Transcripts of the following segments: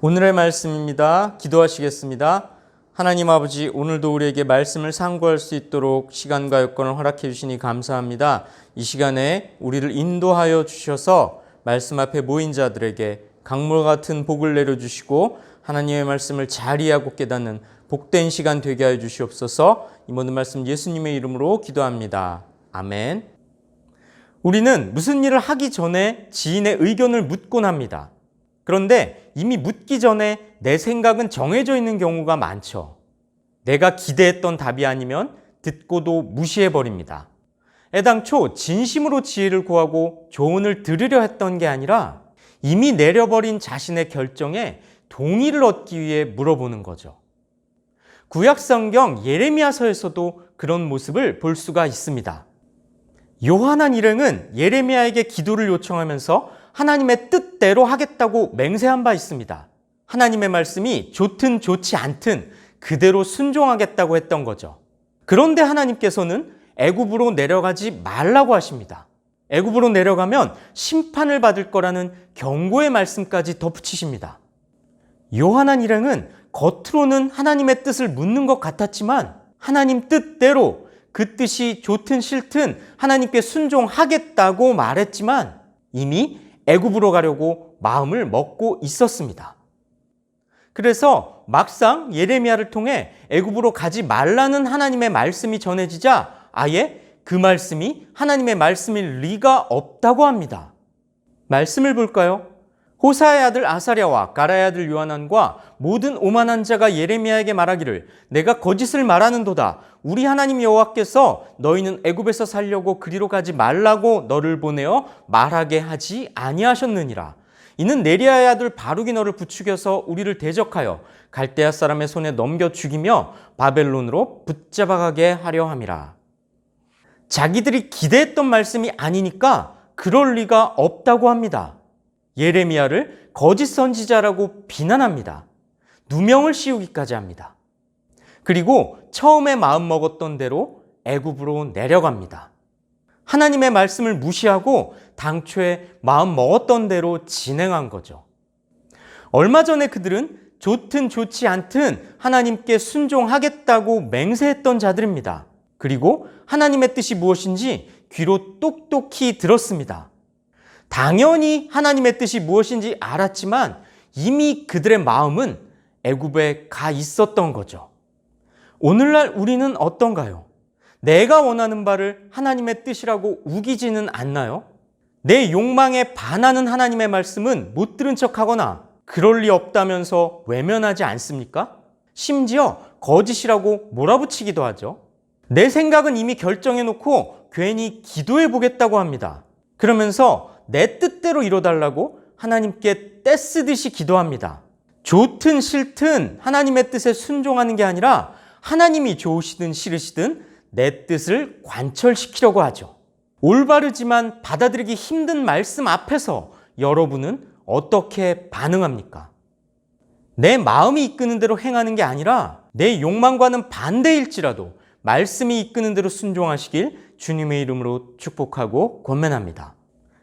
오늘의 말씀입니다. 기도하시겠습니다. 하나님 아버지, 오늘도 우리에게 말씀을 상고할 수 있도록 시간과 여건을 허락해 주시니 감사합니다. 이 시간에 우리를 인도하여 주셔서 말씀 앞에 모인 자들에게 강물 같은 복을 내려주시고 하나님의 말씀을 잘 이해하고 깨닫는 복된 시간 되게 하여 주시옵소서. 이 모든 말씀 예수님의 이름으로 기도합니다. 아멘. 우리는 무슨 일을 하기 전에 지인의 의견을 묻곤 합니다. 그런데 이미 묻기 전에 내 생각은 정해져 있는 경우가 많죠. 내가 기대했던 답이 아니면 듣고도 무시해버립니다. 애당초 진심으로 지혜를 구하고 조언을 들으려 했던 게 아니라 이미 내려버린 자신의 결정에 동의를 얻기 위해 물어보는 거죠. 구약성경 예레미야서에서도 그런 모습을 볼 수가 있습니다. 요한한 일행은 예레미야에게 기도를 요청하면서 하나님의 뜻대로 하겠다고 맹세한 바 있습니다. 하나님의 말씀이 좋든 좋지 않든 그대로 순종하겠다고 했던 거죠. 그런데 하나님께서는 애굽으로 내려가지 말라고 하십니다. 애굽으로 내려가면 심판을 받을 거라는 경고의 말씀까지 덧붙이십니다. 요한한 일행은 겉으로는 하나님의 뜻을 묻는 것 같았지만 하나님 뜻대로 그 뜻이 좋든 싫든 하나님께 순종하겠다고 말했지만 이미 애굽으로 가려고 마음을 먹고 있었습니다. 그래서 막상 예레미야를 통해 애굽으로 가지 말라는 하나님의 말씀이 전해지자 아예 그 말씀이 하나님의 말씀일 리가 없다고 합니다. 말씀을 볼까요? 호사의 아들 아사랴와 가라의 아들 요하난과 모든 오만한 자가 예레미야에게 말하기를 내가 거짓을 말하는도다. 우리 하나님 여호와께서 너희는 애굽에서 살려고 그리로 가지 말라고 너를 보내어 말하게 하지 아니하셨느니라. 이는 네리야의 아들 바룩이 너를 부추겨서 우리를 대적하여 갈대아 사람의 손에 넘겨 죽이며 바벨론으로 붙잡아가게 하려 함이라. 자기들이 기대했던 말씀이 아니니까 그럴 리가 없다고 합니다. 예레미야를 거짓 선지자라고 비난합니다. 누명을 씌우기까지 합니다. 그리고 처음에 마음먹었던 대로 애굽으로 내려갑니다. 하나님의 말씀을 무시하고 당초에 마음먹었던 대로 진행한 거죠. 얼마 전에 그들은 좋든 좋지 않든 하나님께 순종하겠다고 맹세했던 자들입니다. 그리고 하나님의 뜻이 무엇인지 귀로 똑똑히 들었습니다. 당연히 하나님의 뜻이 무엇인지 알았지만 이미 그들의 마음은 애굽에 가 있었던 거죠. 오늘날 우리는 어떤가요? 내가 원하는 바를 하나님의 뜻이라고 우기지는 않나요? 내 욕망에 반하는 하나님의 말씀은 못 들은 척하거나 그럴 리 없다면서 외면하지 않습니까? 심지어 거짓이라고 몰아붙이기도 하죠. 내 생각은 이미 결정해놓고 괜히 기도해보겠다고 합니다. 그러면서 내 뜻대로 이뤄달라고 하나님께 떼쓰듯이 기도합니다. 좋든 싫든 하나님의 뜻에 순종하는 게 아니라 하나님이 좋으시든 싫으시든 내 뜻을 관철시키려고 하죠. 올바르지만 받아들이기 힘든 말씀 앞에서 여러분은 어떻게 반응합니까? 내 마음이 이끄는 대로 행하는 게 아니라 내 욕망과는 반대일지라도 말씀이 이끄는 대로 순종하시길 주님의 이름으로 축복하고 권면합니다.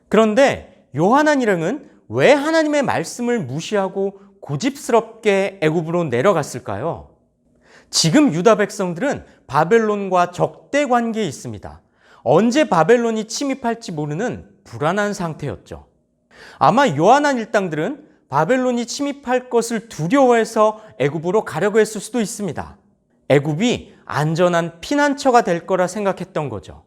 그런데 요한한 일행은 왜 하나님의 말씀을 무시하고 고집스럽게 애굽으로 내려갔을까요? 지금 유다 백성들은 바벨론과 적대 관계에 있습니다. 언제 바벨론이 침입할지 모르는 불안한 상태였죠. 아마 요한한 일당들은 바벨론이 침입할 것을 두려워해서 애굽으로 가려고 했을 수도 있습니다. 애굽이 안전한 피난처가 될 거라 생각했던 거죠.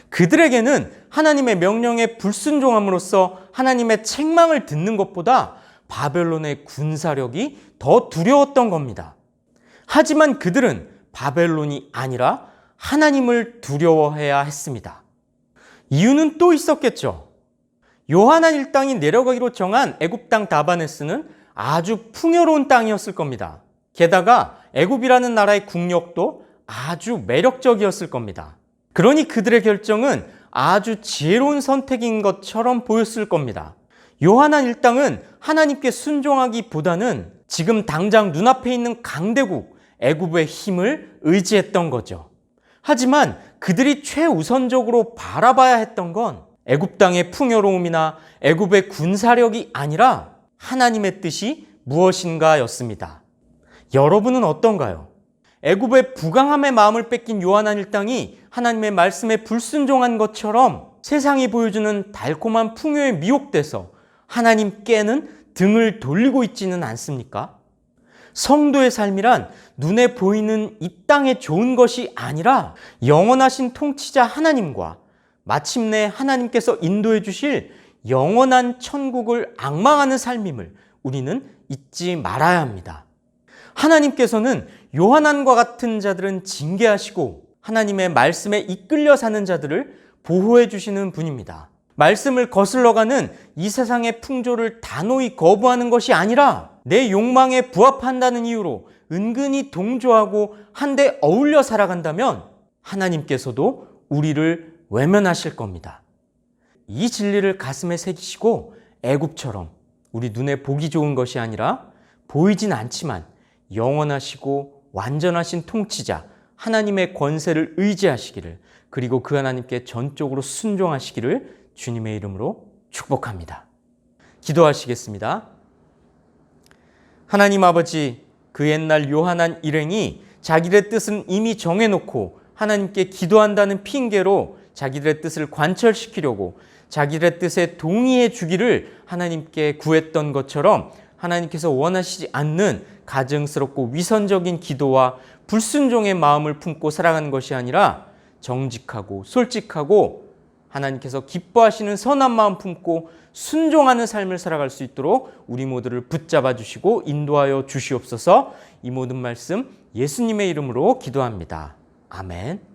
그들에게는 하나님의 명령에 불순종함으로써 하나님의 책망을 듣는 것보다 바벨론의 군사력이 더 두려웠던 겁니다. 하지만 그들은 바벨론이 아니라 하나님을 두려워해야 했습니다. 이유는 또 있었겠죠. 요한한 일당이 내려가기로 정한 애굽 땅 다바네스는 아주 풍요로운 땅이었을 겁니다. 게다가 애굽이라는 나라의 국력도 아주 매력적이었을 겁니다. 그러니 그들의 결정은 아주 지혜로운 선택인 것처럼 보였을 겁니다. 요한한 일당은 하나님께 순종하기보다는 지금 당장 눈앞에 있는 강대국 애굽의 힘을 의지했던 거죠. 하지만 그들이 최우선적으로 바라봐야 했던 건 애굽 땅의 풍요로움이나 애굽의 군사력이 아니라 하나님의 뜻이 무엇인가였습니다. 여러분은 어떤가요? 애굽의 부강함의 마음을 뺏긴 요한한 일당이 하나님의 말씀에 불순종한 것처럼 세상이 보여주는 달콤한 풍요에 미혹돼서 하나님께는 등을 돌리고 있지는 않습니까? 성도의 삶이란 눈에 보이는 이 땅의 좋은 것이 아니라 영원하신 통치자 하나님과 마침내 하나님께서 인도해 주실 영원한 천국을 앙망하는 삶임을 우리는 잊지 말아야 합니다. 하나님께서는 요한한과 같은 자들은 징계하시고 하나님의 말씀에 이끌려 사는 자들을 보호해 주시는 분입니다. 말씀을 거슬러가는 이 세상의 풍조를 단호히 거부하는 것이 아니라 내 욕망에 부합한다는 이유로 은근히 동조하고 한데 어울려 살아간다면 하나님께서도 우리를 외면하실 겁니다. 이 진리를 가슴에 새기시고 애굽처럼 우리 눈에 보기 좋은 것이 아니라 보이진 않지만 영원하시고 완전하신 통치자 하나님의 권세를 의지하시기를, 그리고 그 하나님께 전적으로 순종하시기를 주님의 이름으로 축복합니다. 기도하시겠습니다. 하나님 아버지, 그 옛날 요한한 일행이 자기들의 뜻은 이미 정해놓고 하나님께 기도한다는 핑계로 자기들의 뜻을 관철시키려고 자기들의 뜻에 동의해 주기를 하나님께 구했던 것처럼 하나님께서 원하시지 않는 가증스럽고 위선적인 기도와 불순종의 마음을 품고 살아가는 것이 아니라 정직하고 솔직하고 하나님께서 기뻐하시는 선한 마음 품고 순종하는 삶을 살아갈 수 있도록 우리 모두를 붙잡아 주시고 인도하여 주시옵소서. 이 모든 말씀 예수님의 이름으로 기도합니다. 아멘.